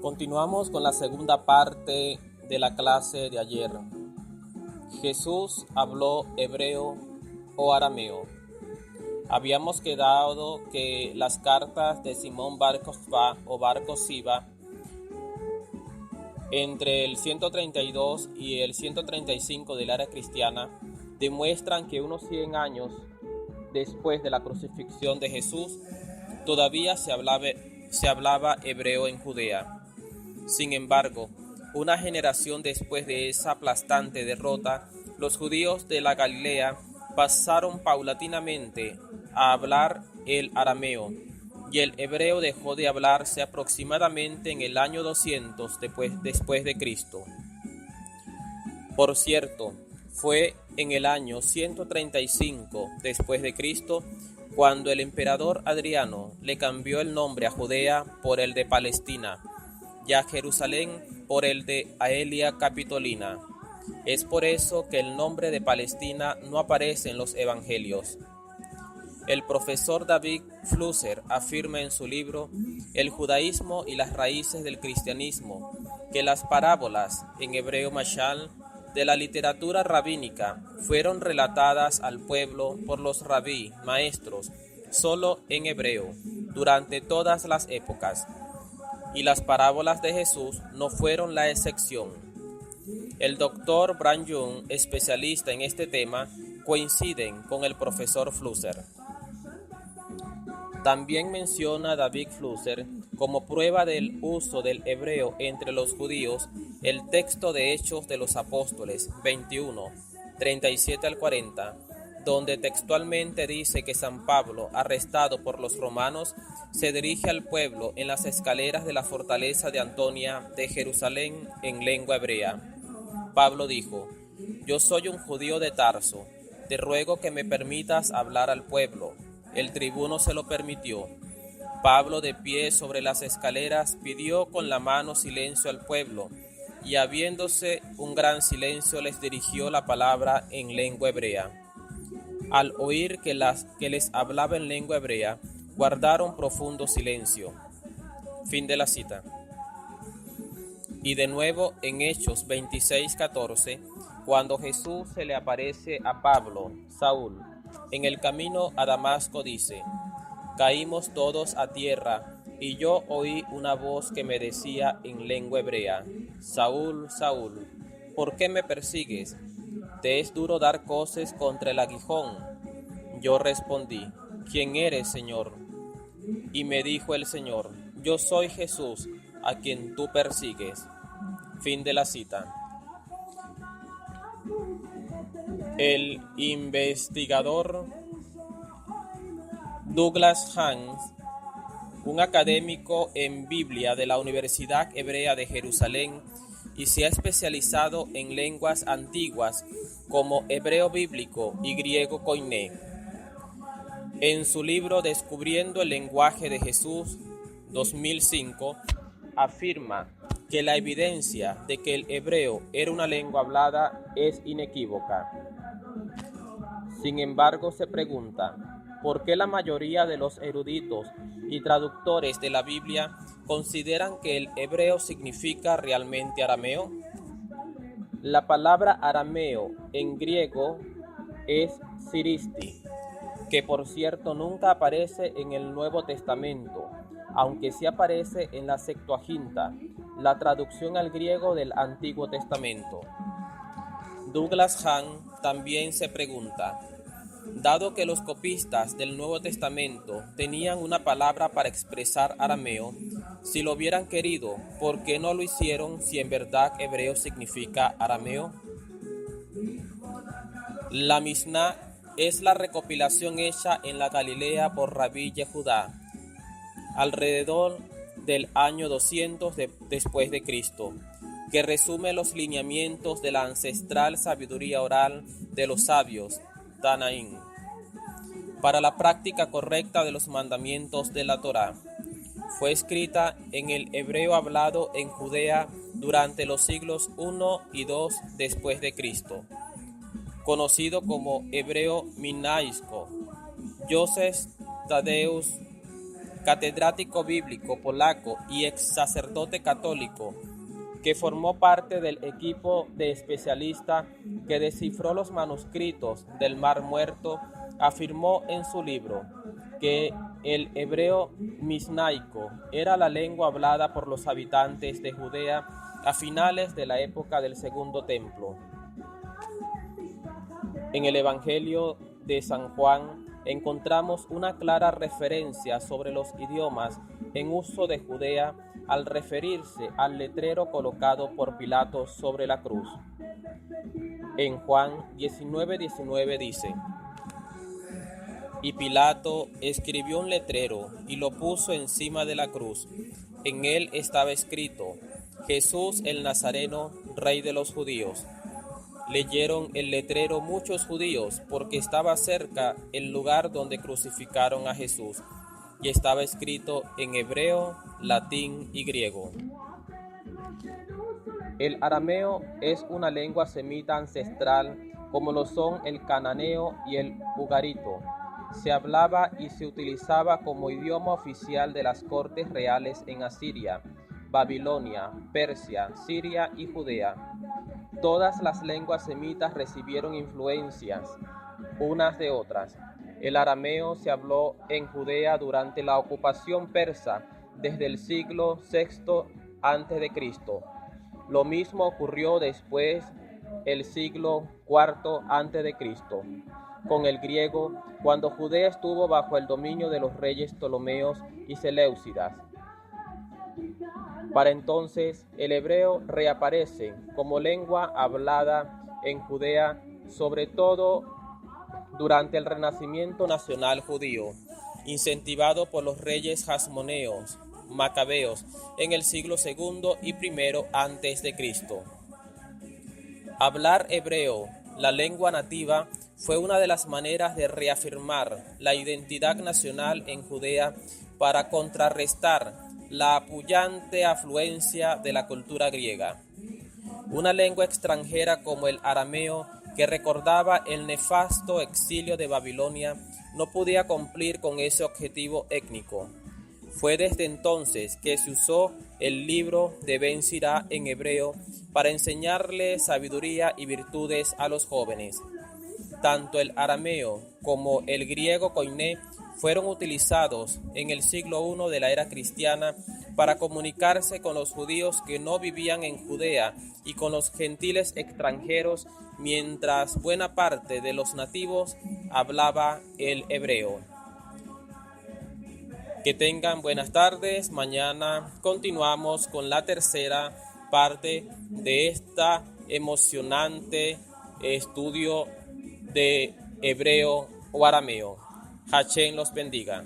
Continuamos con la segunda parte de la clase de ayer. Jesús habló hebreo o arameo. Habíamos quedado que las cartas de Simón Bar Kokhba o Bar Kosiba entre el 132 y el 135 de la era cristiana demuestran que unos 100 años después de la crucifixión de Jesús todavía se hablaba hebreo en Judea. Sin embargo, una generación después de esa aplastante derrota, los judíos de la Galilea pasaron paulatinamente a hablar el arameo, y el hebreo dejó de hablarse aproximadamente en el año 200 después de Cristo. Por cierto, fue en el año 135 después de Cristo cuando el emperador Adriano le cambió el nombre a Judea por el de Palestina y a Jerusalén por el de Aelia Capitolina. Es por eso que el nombre de Palestina no aparece en los evangelios. El profesor David Flusser afirma en su libro El judaísmo y las raíces del cristianismo que las parábolas, en hebreo mashal, de la literatura rabínica fueron relatadas al pueblo por los rabí, maestros, solo en hebreo, durante todas las épocas, y las parábolas de Jesús no fueron la excepción. El doctor Brian Young, especialista en este tema, coinciden con el profesor Flusser. También menciona David Flusser como prueba del uso del hebreo entre los judíos el texto de Hechos de los Apóstoles 21, 37 al 40, donde textualmente dice que San Pablo, arrestado por los romanos, se dirige al pueblo en las escaleras de la fortaleza de Antonia de Jerusalén en lengua hebrea. Pablo dijo: «Yo soy un judío de Tarso, te ruego que me permitas hablar al pueblo». El tribuno se lo permitió. Pablo, de pie sobre las escaleras, pidió con la mano silencio al pueblo, y habiéndose un gran silencio les dirigió la palabra en lengua hebrea. Al oír que les hablaba en lengua hebrea, guardaron profundo silencio. Fin de la cita. Y de nuevo en Hechos 26:14, cuando Jesús se le aparece a Pablo, Saúl, en el camino a Damasco, dice: «Caímos todos a tierra, y yo oí una voz que me decía en lengua hebrea: Saúl, Saúl, ¿por qué me persigues? ¿Te es duro dar coces contra el aguijón?» Yo respondí: «¿Quién eres, Señor?» Y me dijo el Señor: «Yo soy Jesús, a quien tú persigues». Fin de la cita. El investigador Douglas Hans, un académico en Biblia de la Universidad Hebrea de Jerusalén, y se ha especializado en lenguas antiguas como hebreo bíblico y griego koiné. En su libro Descubriendo el lenguaje de Jesús, 2005, afirma que la evidencia de que el hebreo era una lengua hablada es inequívoca. Sin embargo, se pregunta, ¿por qué la mayoría de los eruditos y traductores de la Biblia consideran que el hebreo significa realmente arameo? La palabra arameo en griego es siristi, que por cierto nunca aparece en el Nuevo Testamento, aunque sí aparece en la Septuaginta, la traducción al griego del Antiguo Testamento. Douglas Hahn también se pregunta, dado que los copistas del Nuevo Testamento tenían una palabra para expresar arameo, si lo hubieran querido, ¿por qué no lo hicieron si en verdad hebreo significa arameo? La Mishnah es la recopilación hecha en la Galilea por Rabí Yehudá, alrededor del año 200 después de Cristo, que resume los lineamientos de la ancestral sabiduría oral de los sabios, Tanaín, para la práctica correcta de los mandamientos de la Torá. Fue escrita en el hebreo hablado en Judea durante los siglos I y II después de Cristo, conocido como hebreo minaísco. Joseph Thaddeus catedrático bíblico polaco y ex sacerdote católico, que formó parte del equipo de especialistas que descifró los manuscritos del Mar Muerto, afirmó en su libro que el hebreo misnaico era la lengua hablada por los habitantes de Judea a finales de la época del Segundo Templo. En el Evangelio de San Juan encontramos una clara referencia sobre los idiomas en uso de Judea al referirse al letrero colocado por Pilato sobre la cruz. En Juan 19:19 dice: y Pilato escribió un letrero y lo puso encima de la cruz. En él estaba escrito: Jesús el Nazareno, Rey de los Judíos. Leyeron el letrero muchos judíos porque estaba cerca el lugar donde crucificaron a Jesús, y estaba escrito en hebreo, latín y griego. El arameo es una lengua semita ancestral, como lo son el cananeo y el ugarito. Se hablaba y se utilizaba como idioma oficial de las cortes reales en Asiria, Babilonia, Persia, Siria y Judea. Todas las lenguas semitas recibieron influencias unas de otras. El arameo se habló en Judea durante la ocupación persa desde el siglo VI a.C. Lo mismo ocurrió después el siglo IV a.C. con el griego, cuando Judea estuvo bajo el dominio de los reyes Ptolomeos y Seleucidas. Para entonces, el hebreo reaparece como lengua hablada en Judea, sobre todo durante el renacimiento nacional judío, incentivado por los reyes jasmoneos, macabeos, en el siglo II y I a.C. Hablar hebreo, la lengua nativa, fue una de las maneras de reafirmar la identidad nacional en Judea para contrarrestar la apullante afluencia de la cultura griega. Una lengua extranjera como el arameo, que recordaba el nefasto exilio de Babilonia, no podía cumplir con ese objetivo étnico. Fue desde entonces que se usó el libro de Ben Sirá en hebreo para enseñarle sabiduría y virtudes a los jóvenes. Tanto el arameo como el griego koiné fueron utilizados en el siglo I de la era cristiana para comunicarse con los judíos que no vivían en Judea y con los gentiles extranjeros, mientras buena parte de los nativos hablaba el hebreo. Que tengan buenas tardes. Mañana continuamos con la tercera parte de esta emocionante estudio de hebreo o arameo. Hachén los bendiga.